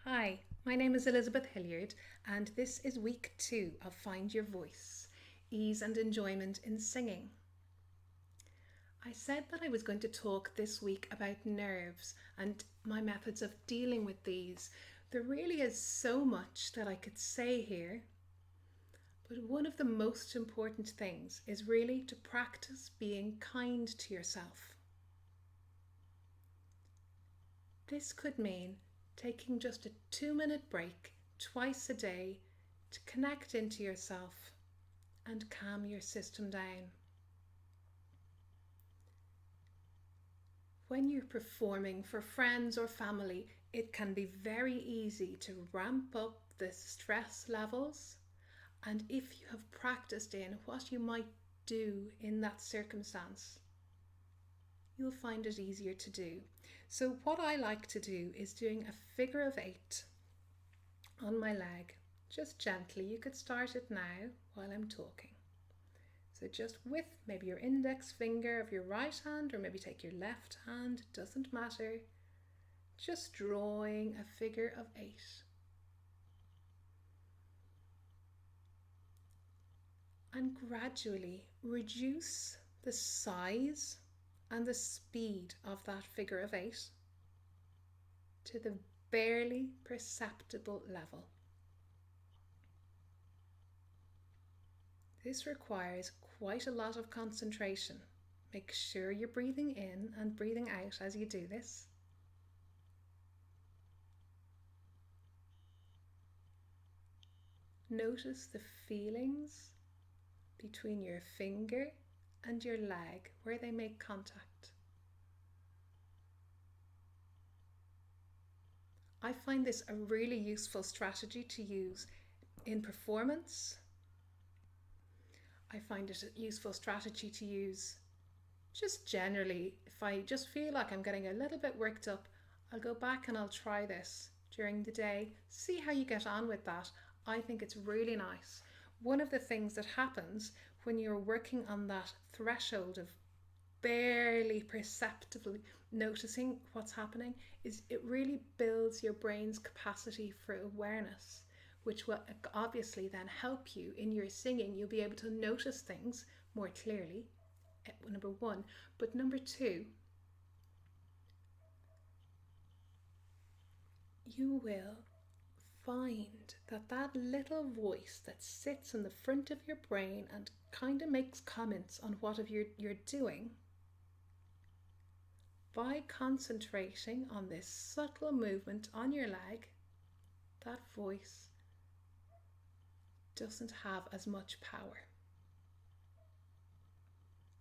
Hi, my name is Elizabeth Hilliard, and this is week 2 of Find Your Voice, Ease and Enjoyment in Singing. I said that I was going to talk this week about nerves and my methods of dealing with these. There really is so much that I could say here, but one of the most important things is really to practice being kind to yourself. This could mean taking just a 2-minute break twice a day to connect into yourself and calm your system down. When you're performing for friends or family, it can be very easy to ramp up the stress levels, and if you have practiced in what you might do in that circumstance, you'll find it easier to do. So what I like to do is doing a figure of 8 on my leg, just gently. You could start it now while I'm talking. So just with maybe your index finger of your right hand, or maybe take your left hand, doesn't matter. Just drawing a figure of 8. And gradually reduce the size and the speed of that figure of 8 to the barely perceptible level. This requires quite a lot of concentration. Make sure you're breathing in and breathing out as you do this. Notice the feelings between your finger and your leg where they make contact. I find this a really useful strategy to use in performance. I find it a useful strategy to use just generally. If I just feel like I'm getting a little bit worked up, I'll go back and I'll try this during the day. See how you get on with that. I think it's really nice. One of the things that happens when you're working on that threshold of barely perceptibly noticing what's happening is it really builds your brain's capacity for awareness, which will obviously then help you in your singing. You'll be able to notice things more clearly, number one. But number two, you will find that that little voice that sits in the front of your brain and kind of makes comments on what you're doing, by concentrating on this subtle movement on your leg, that voice doesn't have as much power.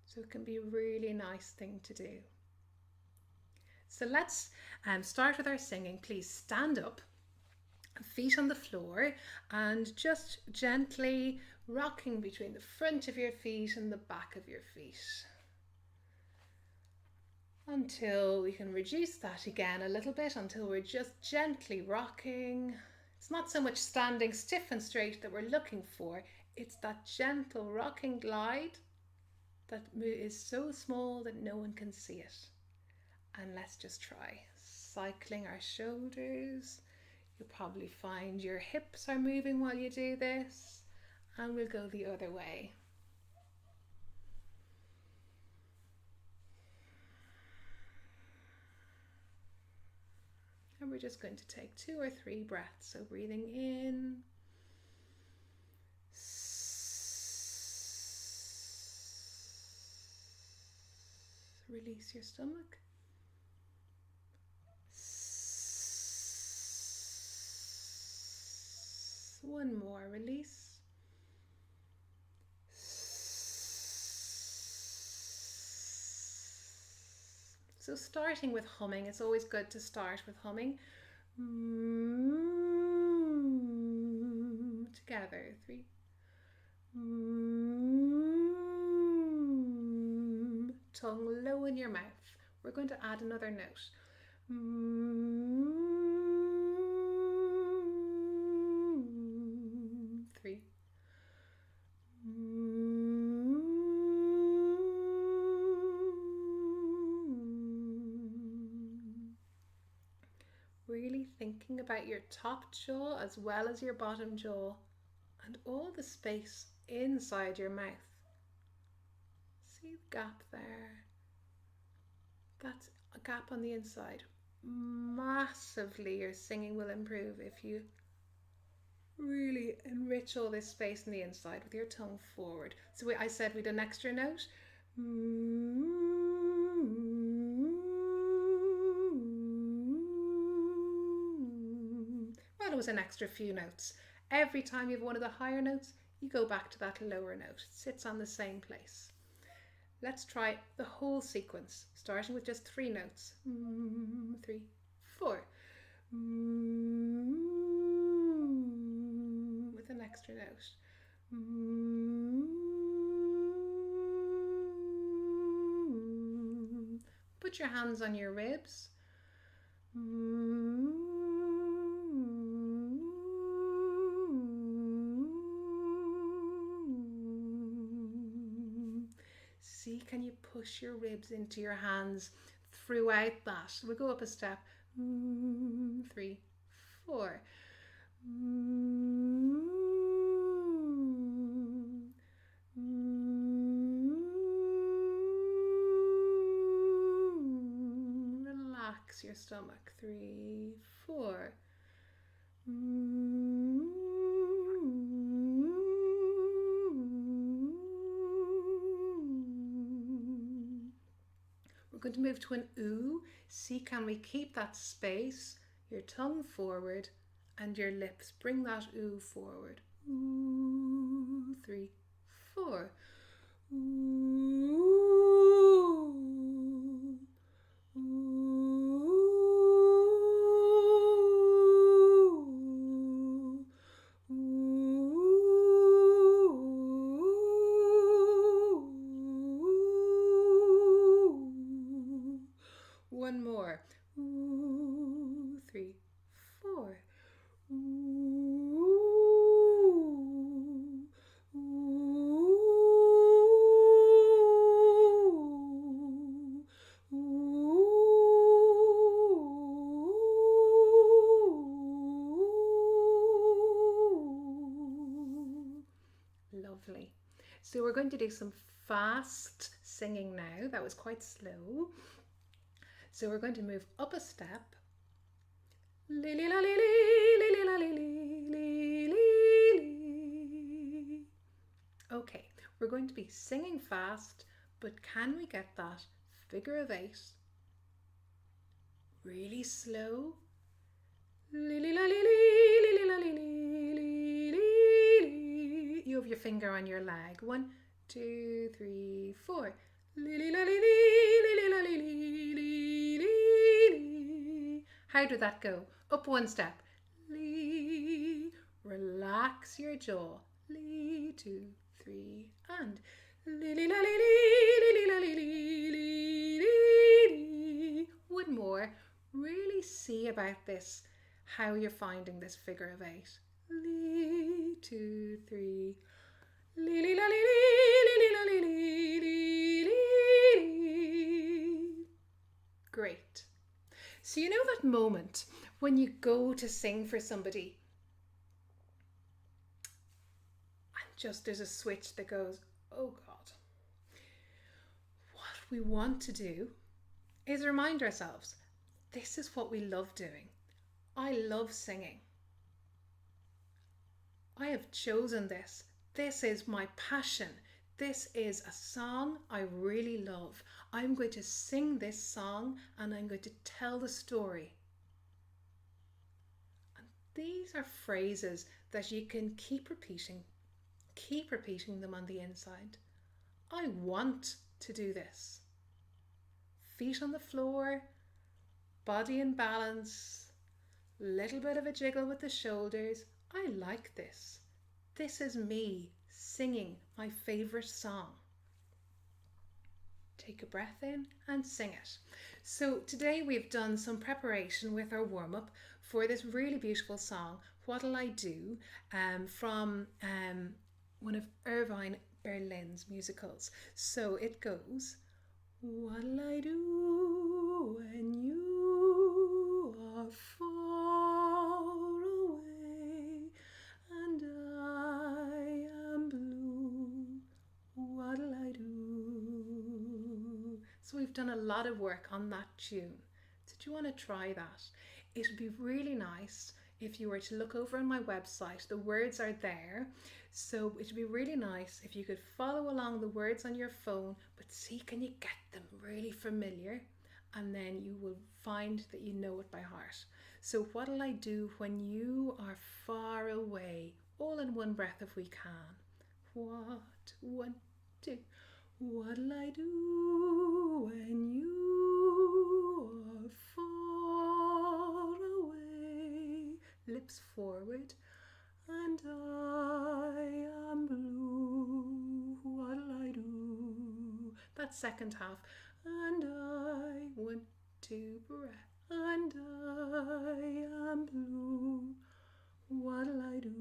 So it can be a really nice thing to do. So let's start with our singing. Please stand up, feet on the floor, and just gently rocking between the front of your feet and the back of your feet, until we can reduce that again a little bit, until we're just gently rocking. It's not so much standing stiff and straight that we're looking for, it's that gentle rocking glide that is so small that no one can see it. And let's just try cycling our shoulders. You'll probably find your hips are moving while you do this, and we'll go the other way. And we're just going to take 2 or 3 breaths. So breathing in, release your stomach. One more, release. So starting with humming, it's always good to start with humming. Together, 3. Tongue low in your mouth. We're going to add another note. 3. Really thinking about your top jaw as well as your bottom jaw and all the space inside your mouth. See the gap there? That's a gap on the inside. Massively your singing will improve if you really enrich all this space in the inside with your tongue forward. So I said we'd an extra note. Well, it was an extra few notes. Every time you have one of the higher notes, you go back to that lower note. It sits on the same place. Let's try the whole sequence, starting with just 3 notes. 3, 4. With an extra note. Put your hands on your ribs. See, can you push your ribs into your hands throughout that? We'll go up a step. 3, 4. Relax your stomach. 3, 4. We're going to move to an ooh. See, can we keep that space? Your tongue forward and your lips. Bring that ooh forward. Ooh, 3, 4. Ooh, ooh, ooh. One more. Ooh, 3, 4. Ooh, ooh, ooh. Lovely. So we're going to do some fast singing now. That was quite slow. So we're going to move up a step. Lily la lily, lily la lily, lily. Okay, we're going to be singing fast, but can we get that figure of 8 really slow? Lily la lily, lily la lily, lily. You have your finger on your leg. 1, 2, 3, 4. Lily la lily, lily la lily, lily. How did that go? Up one step. Lee. Relax your jaw. Lee, 2, 3, and lily la lily, lily la lily, lily. One more. Really see about this, how you're finding this figure of 8. Lee, 2, 3. Lily la lily, lily la lily, lily. Great. So you know that moment when you go to sing for somebody and just there's a switch that goes, oh God. What we want to do is remind ourselves, this is what we love doing. I love singing. I have chosen this. This is my passion. This is a song I really love. I'm going to sing this song and I'm going to tell the story. And these are phrases that you can keep repeating them on the inside. I want to do this. Feet on the floor, body in balance, little bit of a jiggle with the shoulders. I like this. This is me singing my favourite song. Take a breath in and sing it. So today we've done some preparation with our warm-up for this really beautiful song, What'll I Do, from one of Irvine Berlin's musicals. So it goes, what'll I do when you are far you've done a lot of work on that tune. So do you want to try that? It would be really nice if you were to look over on my website. The words are there. So it would be really nice if you could follow along the words on your phone, but see, can you get them really familiar? And then you will find that you know it by heart. So what'll I do when you are far away? All in one breath if we can. What? 1, 2. What'll I do when you are far away? Lips forward. And I am blue. What'll I do? That second half. And I, 1, 2, breath. And I am blue. What'll I do?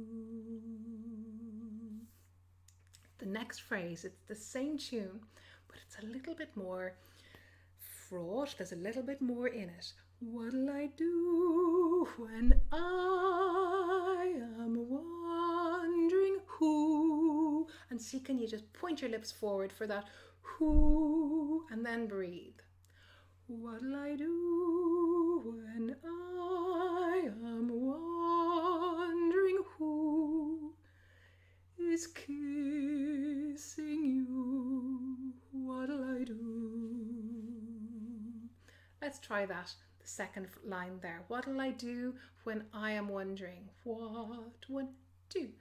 The next phrase, it's the same tune, but it's a little bit more fraught. There's a little bit more in it. What'll I do when I am wondering who? And see, can you just point your lips forward for that who, and then breathe. What'll I do when I am wondering who is kissing you? What'll I do? Let's try that. The second line there. What'll I do when I am wondering? What? 1, 2.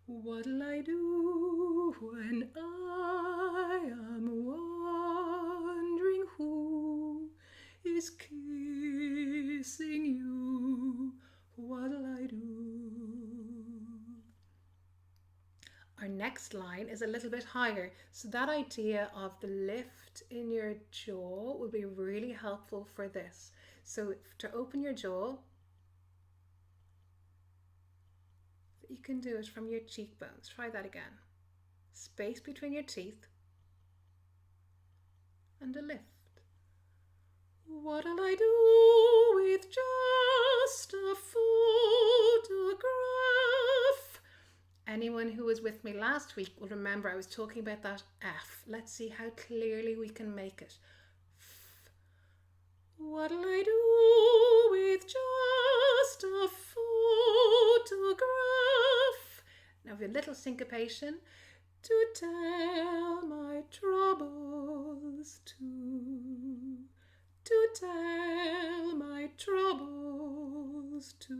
What'll I do when I am wondering who is kissing you? What'll I do? Our next line is a little bit higher, so that idea of the lift in your jaw will be really helpful for this. So to open your jaw, you can do it from your cheekbones. Try that again. Space between your teeth and a lift. What'll I do with just a photograph? Anyone who was with me last week will remember I was talking about that F. Let's see how clearly we can make it. F. What'll I do with just a photograph? Now with a little syncopation. To tell my troubles to tell my troubles to.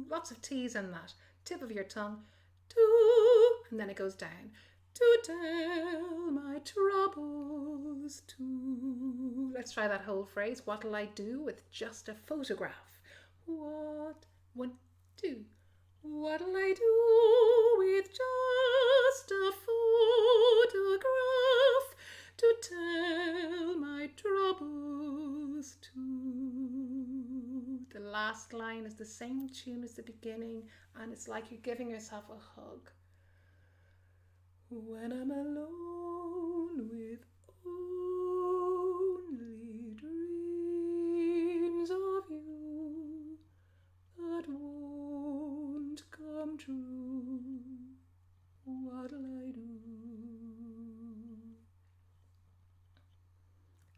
Lots of T's in that. Tip of your tongue. To, and then it goes down. To tell my troubles to. Let's try that whole phrase. What'll I do with just a photograph? What? 1, 2. What'll I do with just a photograph to tell my troubles to? The last line is the same tune as the beginning, and it's like you're giving yourself a hug. When I'm alone with only dreams of you that won't come true, what'll I do?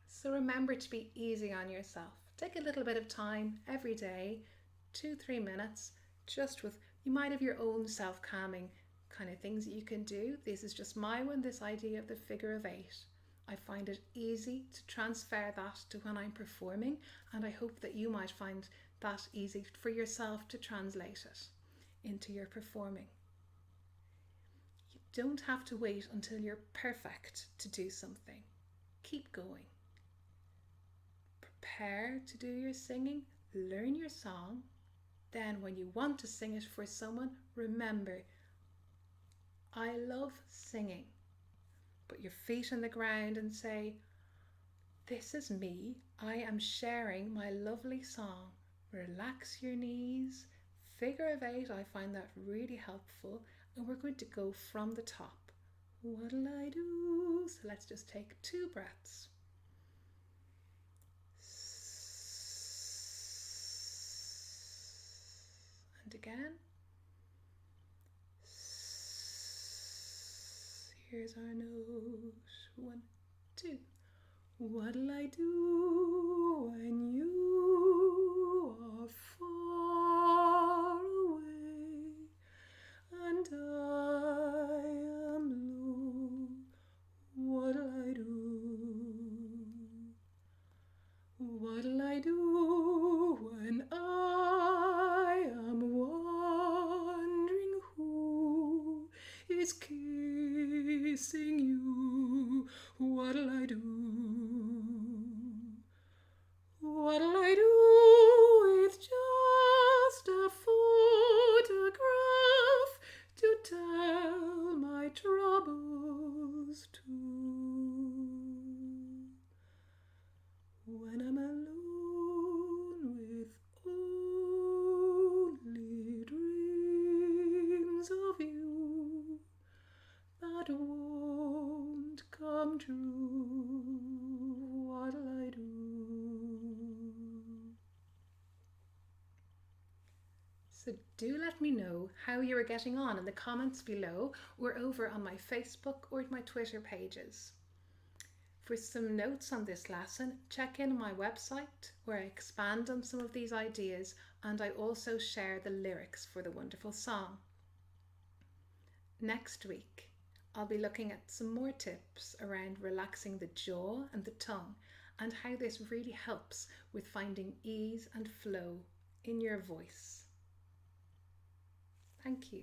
So remember to be easy on yourself. Take a little bit of time every day, 2-3 minutes, just with, you might have your own self-calming kind of things that you can do. This is just my one, this idea of the figure of 8. I find it easy to transfer that to when I'm performing, and I hope that you might find that easy for yourself to translate it into your performing. You don't have to wait until you're perfect to do something. Keep going. Prepare to do your singing, learn your song. Then when you want to sing it for someone, remember, I love singing. Put your feet on the ground and say, this is me. I am sharing my lovely song. Relax your knees. Figure of 8, I find that really helpful. And we're going to go from the top. What'll I do? So let's just take 2 breaths. And again. Here's our note. 1, 2. What'll I do when you are far away and I am blue? What'll I do? What'll I do when I am wondering who is kissing you? What'll I do? What'll I do with just a photograph to tell my troubles to? When I'm alone with only dreams of you that won't come true, what'll I do? So do let me know how you are getting on in the comments below or over on my Facebook or my Twitter pages. For some notes on this lesson, check in my website where I expand on some of these ideas and I also share the lyrics for the wonderful song. Next week, I'll be looking at some more tips around relaxing the jaw and the tongue and how this really helps with finding ease and flow in your voice. Thank you.